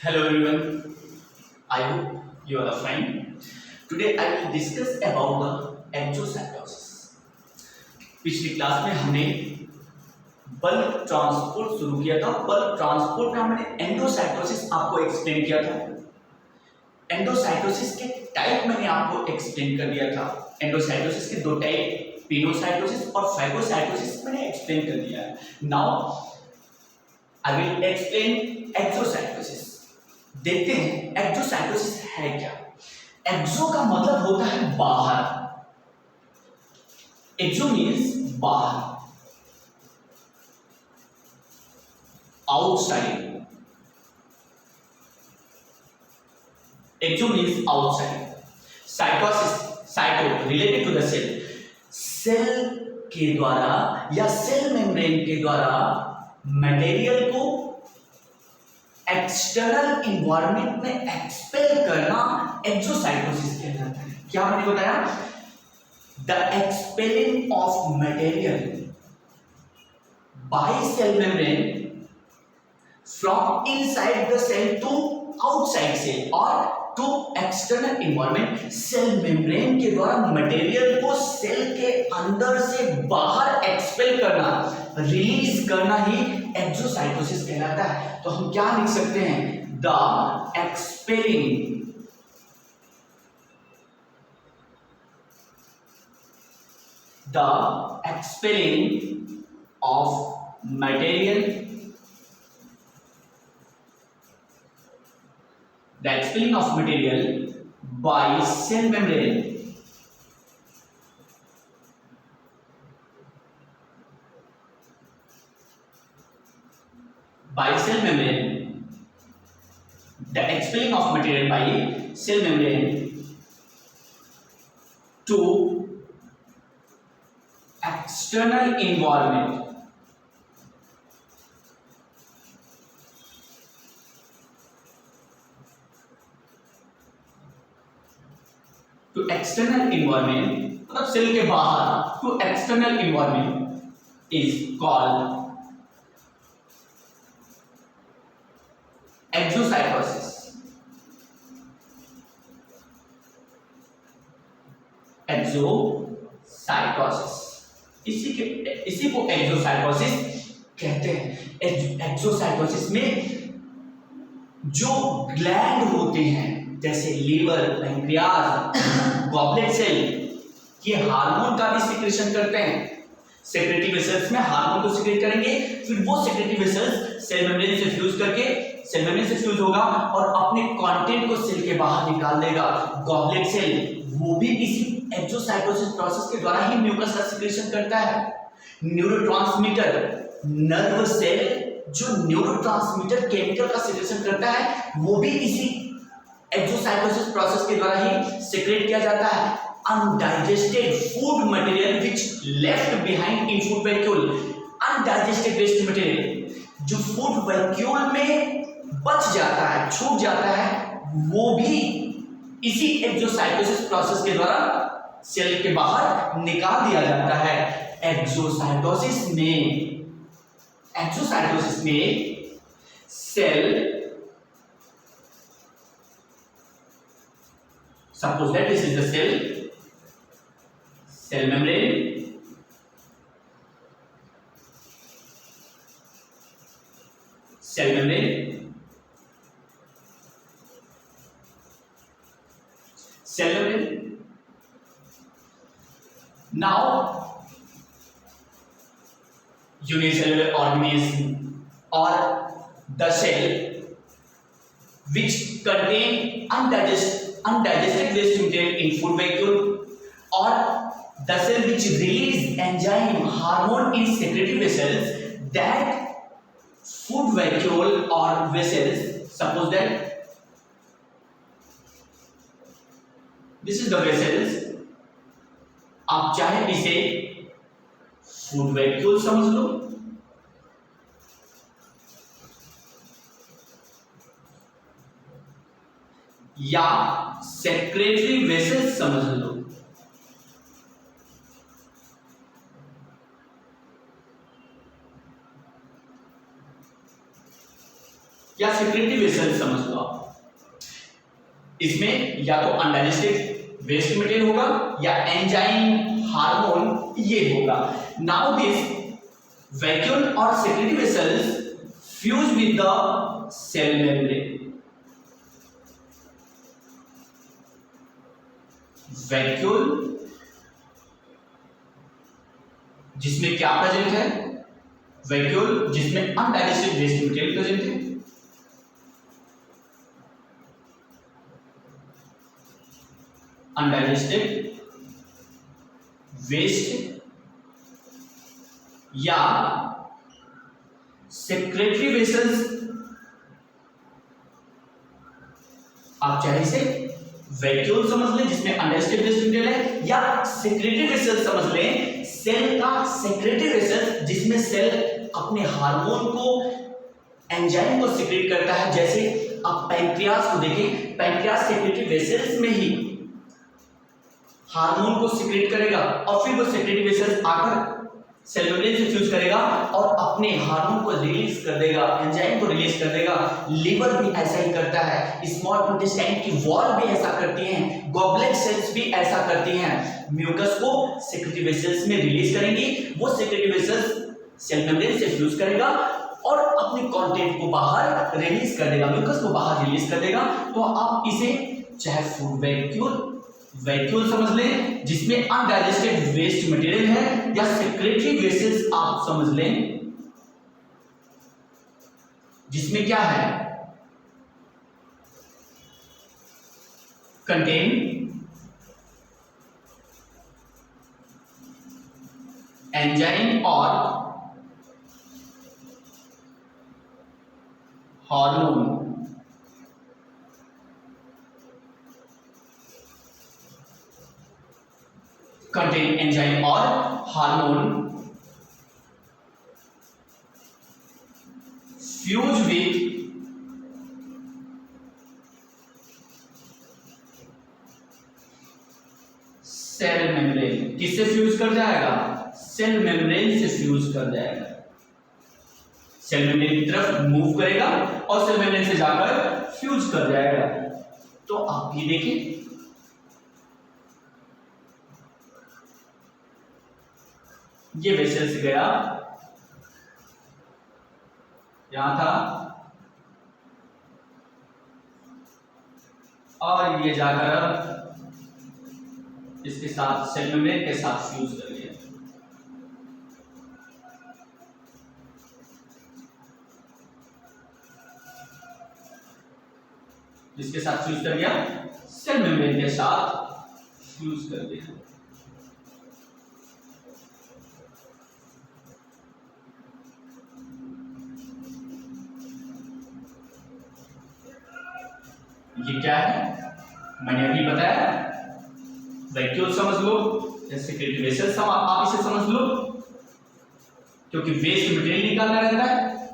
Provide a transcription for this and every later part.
Hello everyone, I hope you are fine. Today I will discuss about the exocytosis. पिछली class में हमने bulk transport शुरू किया था. बल्क ट्रांसपोर्ट में हमने एंडोसाइटोसिस आपको एक्सप्लेन किया था. एंडोसाइटोसिस के टाइप मैंने आपको एक्सप्लेन कर दिया था. एंडोसाइटोसिस के दो टाइप, पिनोसाइटोसिस और फाइगोसाइटोसिस मैंने एक्सप्लेन कर दिया है. Now I will explain exocytosis. देखते हैं एक्सोसाइटोसिस है क्या. एक्सो का मतलब होता है बाहर. एक्सो मीन्स बाहर, outside. Exo means outside. Cytosis, cyto related to the cell. Cell के द्वारा या सेल मेम्ब्रेन के द्वारा मटेरियल को एक्सटर्नल इन्वायरमेंट में एक्सपेल करना एक्सोसाइटोसिस कहलाता है. क्या मैंने बताया? The expelling of material by cell membrane from inside the cell to outside cell और to external environment. Cell membrane के द्वारा मटेरियल को सेल के अंदर से बाहर एक्सपेल करना, रिलीज करना ही एक्सोसाइटोसिस कहलाता है. तो हम क्या लिख सकते हैं? The expelling of material, the expelling of material by cell membrane the expelling of material by cell membrane to external environment. To external environment, मतलब सेल के बाहर, to external environment is called exocytosis. Exocytosis इसी को exocytosis कहते हैं. Exocytosis में जो gland होते हैं जैसे लीवर, पैंक्रियाज, गॉबलेट सेल, ये हार्मोन का भी सिक्रेशन करते हैं. सेक्रेटरी वेसल्स में हार्मोन को सिक्रेट करेंगे, फिर वो सेक्रेटरी वेसल्स सेल मेम्ब्रेन से फ्यूज करके सेल मेम्ब्रेन से फ्यूज होगा और अपने कंटेंट को सेल के बाहर निकाल देगा. गॉबलेट सेल वो भी इसी एक्सोसाइटोसिस प्रोसेस के द्वारा ही म्यूकस का सिक्रेशन करता है. न्यूरोट्रांसमीटर, नर्व सेल जो न्यूरोट्रांसमीटर केमिकल का सिक्रेशन करता है वो भी इसी एक्सोसाइटोसिस प्रोसेस के द्वारा ही सिक्रेट किया जाता है. Undigested food material which left behind in food vacuole. Undigested waste material जो फूड वैक्यूल में बच जाता है, छूट जाता है, वो भी इसी एक्सोसाइटोसिस प्रोसेस के द्वारा सेल के बाहर निकाल दिया जाता है. एक्सोसाइटोसिस में cell, suppose that this is the cell membrane, cell membrane now unicellular organism or the cell which contain undigested waste material in food vacuole or the cell which release enzyme hormone in secretory vessels, that food vacuole or vessels, suppose that this is the vessels, आप चाहे इसे food vacuole समझ लो या secretory vessels समझ लो. या secretary vessel समझ लो आप। इसमें या तो अनडाइजेस्टेड वेस्ट मटेरियल होगा या एंजाइम हार्मोन ये होगा। नाउ दिस वैक्यूल और secretory vesicles fuse with the cell membrane. Vacuole जिसमें क्या प्रेजेंट है, वैक्यूल जिसमें अनडाइजेस्टेड वेस्ट मटेरियल प्रेजेंट है, अनडाइजेस्टेड वेस्ट या सेक्रेटरी वेसल्स, आप चाहे से वैक्यूल समझ लें जिसमें अनडाइजेस्टेड वेस्ट मटेरियल है, या सेक्रेटरी वेसल समझ लें सेल का सेक्रेटरी वेसल जिसमें सेल अपने हार्मोन को एंजाइम को सीक्रेट करता है। जैसे आप पैंक्रियास को देखें, पैंक्रियास सेक्रेटरी वेसल्स में ही हार्मोन को सीक्रेट करेगा और फिर वो सेक्रेटरी वेसल्स आकर सेल मेम्ब्रेन से फ्यूज करेगा और अपने हार्मोन को रिलीज कर देगा, एंजाइम को रिलीज कर देगा। लिवर भी ऐसा ही करता है, स्मॉल इंटेस्टाइन की वॉल भी ऐसा करती हैं, गॉबलेट सेल्स भी ऐसा करती हैं। म्यूकस को सेक्रेटरी वेसल्स में रिलीज करेंगी, वो सेक्रेटरी वेसल्स सेल मेम्ब्रेन से फ्यूज करेगा और अपने कंटेंट को बाहर रिलीज कर देगा, म्यूकस को बाहर रिलीज कर देगा। तो आप इसे चाहे फूड वैक्यूल समझ लें जिसमें अनडाइजेस्टेड वेस्ट मटेरियल है, या सेक्रेटरी वेसल्स आप समझ लें जिसमें क्या है, कंटेन एंजाइम और हार्मोन। कंटेन एंजाइम और hormone fuse with cell membrane. किससे फ्यूज कर जाएगा, सेल मेम्ब्रेन से फ्यूज कर जाएगा। सेल मेम्ब्रेन की तरफ मूव करेगा और सेल मेम्ब्रेन से जाकर फ्यूज कर जाएगा। तो आप ये देखिए, ये वेसल से गया, यहां था और ये जाकर इसके साथ सेल मेम्ब्रेन के साथ फ्यूज कर गया। जिसके साथ फ्यूज कर गया, सेल मेम्ब्रेन के साथ फ्यूज कर दिया। ये क्या है, मैंने अभी बताया, वैक्यूल समझ लो या सेक्रेटरी वेसल आप इसे समझ लो, क्योंकि वेस्ट मटेरियल निकालना रहता है।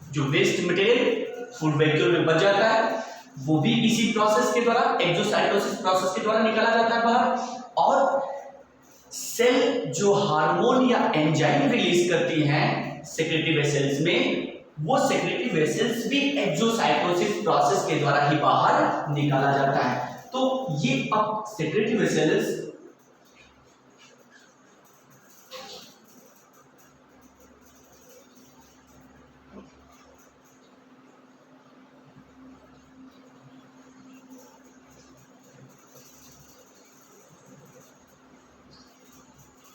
जो वेस्ट मटेरियल फूड वैक्यूल में बच जाता है वो भी इसी प्रोसेस के द्वारा, एक्सोसाइटोसिस प्रोसेस के द्वारा निकाला जाता है बाहर। और सेल जो हार्मोन या एंजाइम रिलीज करती हैं सेक्रेटरी वेसल्स में, वो सेक्रेटरी वेसल्स भी एक्सोसाइटोसिस प्रोसेस के द्वारा ही बाहर निकाला जाता है। तो ये अब सेक्रेटरी वेसल्स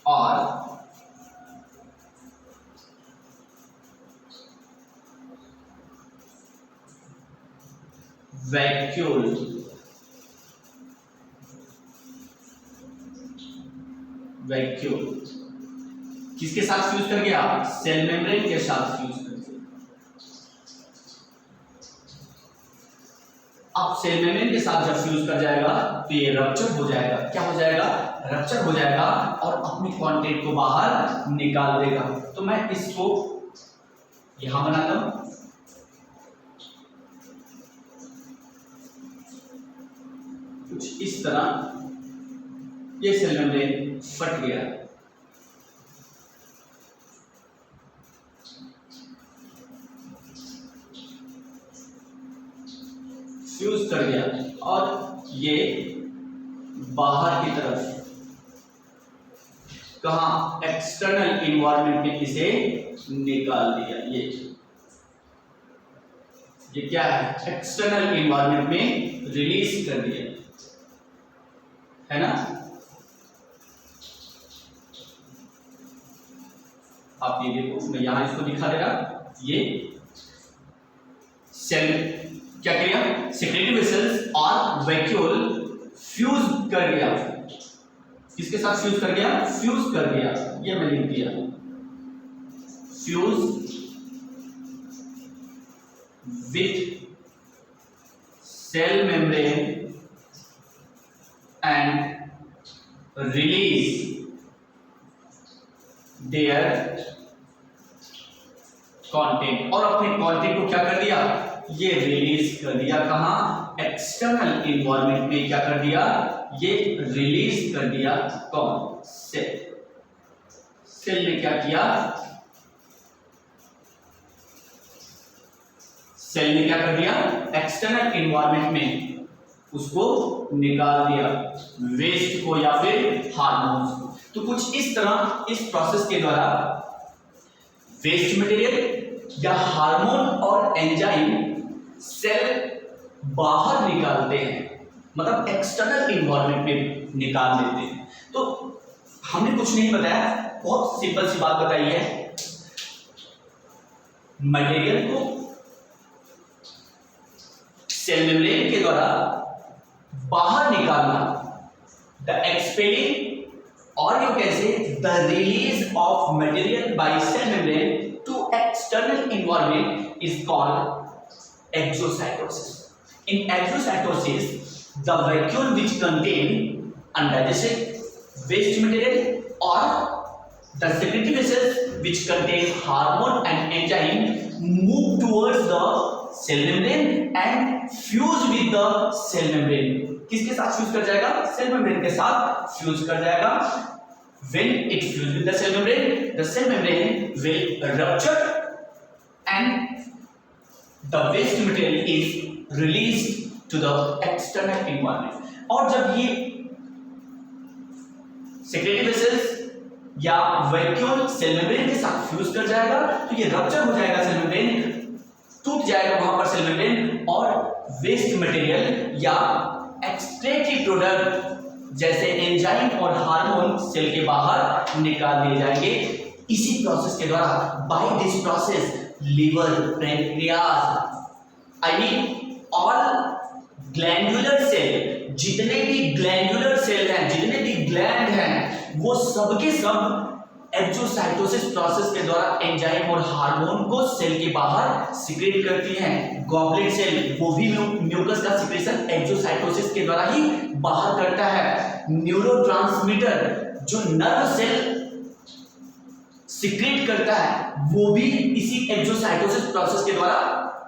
और वैक्यूल किसके साथ फ्यूज कर गया, सेल मेम्ब्रेन के साथ फ्यूज कर गया। अब सेल मेम्ब्रेन के साथ जब फ्यूज कर जाएगा तो ये रप्चर हो जाएगा। क्या हो जाएगा, रप्चर हो जाएगा और अपने कंटेंट को बाहर निकाल देगा। तो मैं इसको यहां बनाता हूं, कुछ इस तरह। ये सेल मेम्ब्रेन फट गया, फ्यूज कर गया और ये बाहर की तरफ कहाँ, एक्सटर्नल इन्वायरमेंट में इसे निकाल दिया। ये क्या है, एक्सटर्नल इन्वायरमेंट में रिलीज कर दिया, है ना। आप ये देखो, मैं यहां इसको दिखा दे रहा, ये सेल क्या किया, सेक्रेटरी वेसल्स और वैक्यूल फ्यूज कर गया। किसके साथ फ्यूज कर गया, फ्यूज कर गया, ये मैं लिख दिया, fuse with cell membrane and release their content, और अपने कंटेंट को क्या कर दिया, ये रिलीज कर दिया, कहां, एक्सटर्नल इन्वायरमेंट में क्या कर दिया, ये रिलीज कर दिया। कौन, सेल। सेल ने क्या किया, सेल ने क्या कर दिया, एक्सटर्नल इन्वायरमेंट में उसको निकाल दिया, वेस्ट को या फिर हार्मोन्स को। तो कुछ इस तरह इस प्रोसेस के द्वारा वेस्ट मटेरियल या हार्मोन और एंजाइम सेल बाहर निकालते हैं, मतलब एक्सटर्नल इन्वायरमेंट में निकाल देते हैं। तो हमने कुछ नहीं बताया, बहुत सिंपल सी बात बताई है, मटेरियल को सेल मेम्ब्रेन के द्वारा बाहर निकालना, द एक्सपेलिंग और you can say the release of material by cell membrane to external environment is called exocytosis. In exocytosis, the vacuole which contain undigested waste material or the secretory vessels which contain hormone and enzyme move towards the cell membrane and fuse with the cell membrane. किसके साथ fuse कर जाएगा, cell membrane के साथ fuse कर जाएगा। When it fuse with the cell membrane will rupture and the waste material is released to the external environment। और जब ये सेक्रेटरी वेसल्स या वैक्यूल सेल मेम्ब्रेन के साथ फ्यूज कर जाएगा तो ये रप्चर हो जाएगा, सेल मेम्ब्रेन टूट जाएगा वहां पर सेल मेम्ब्रेन, और वेस्ट मटेरियल या एक्सक्रीटरी प्रोडक्ट जैसे एंजाइम और हार्मोन सेल के बाहर निकाल दिए जाएंगे। इसी प्रोसेस के द्वारा, by this process, liver, pancreas, I mean all glandular cell, जितने भी ग्लैंडुलर सेल हैं, जितने भी ग्लैंड हैं, वो सबके सब एक्सोसाइटोसिस प्रोसेस के द्वारा एंजाइम और हार्मोन को सेल के बाहर सिक्रेट करती हैं। गॉबलेट सेल वो भी म्यूकस का सिक्रेशन एक्सोसाइटोसिस के द्वारा ही बाहर करता है। न्यूरोट्रांसमीटर जो नर्व सेल सिक्रेट करता है वो भी इसी एक्सोसाइटोसिस प्रोसेस के द्वारा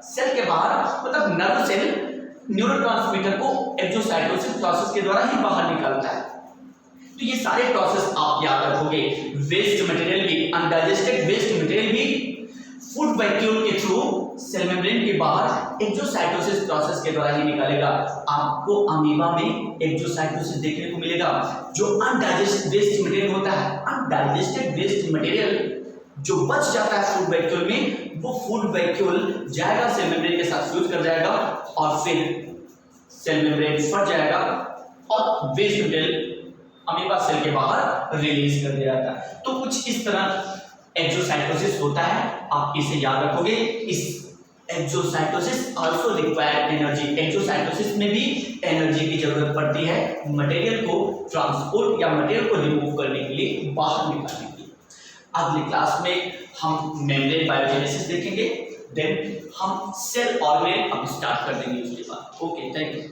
सेल के बाहर, मतलब नर्व सेल न्यूरोट्रांसमीटर को एक्सोसाइटोसिस प्रोसेस के द्वारा ही बाहर निकालता है। तो ये सारे प्रोसेस आप याद रखोगे। वेस्ट मटेरियल भी, अनडाइजेस्टेड वेस्ट मटेरियल भी फूड वैक्यूल के थ्रू सेल मेम्ब्रेन के बाहर एक्सोसाइटोसिस प्रोसेस के द्वारा ही निकालेगा। आपको अमीबा में एक्सोसाइटोसिस देखने को मिलेगा। जो अनडाइजेस्टेड वेस्ट मटेरियल होता है, अनडाइजेस्टेड वेस्ट मटेरियल जो बच जाता है फूड वैक्यूल में, वो फूड वैक्यूल जाएगा सेल मेम्ब्रेन के साथ फ्यूज कर जाएगा और फिर सेल मेम्ब्रेन फट जाएगा और वेस्ट मटेरियल अमीबा सेल के बाहर रिलीज कर दिया जाता है। तो कुछ इस तरह एक्सोसाइटोसिस होता है, आप इसे याद रखोगे। इस exocytosis also require energy, exocytosis में भी एनर्जी की जरूरत पड़ती है मटेरियल को ट्रांसपोर्ट या मटेरियल को रिमूव करने के लिए, बाहर निकालने के लिए। अगली क्लास में हम मेम्ब्रेन बायोजेनेसिस देखेंगे, देन हम सेल ऑर्गेनेल अब स्टार्ट कर देंगे उसके बाद। Okay, thank you.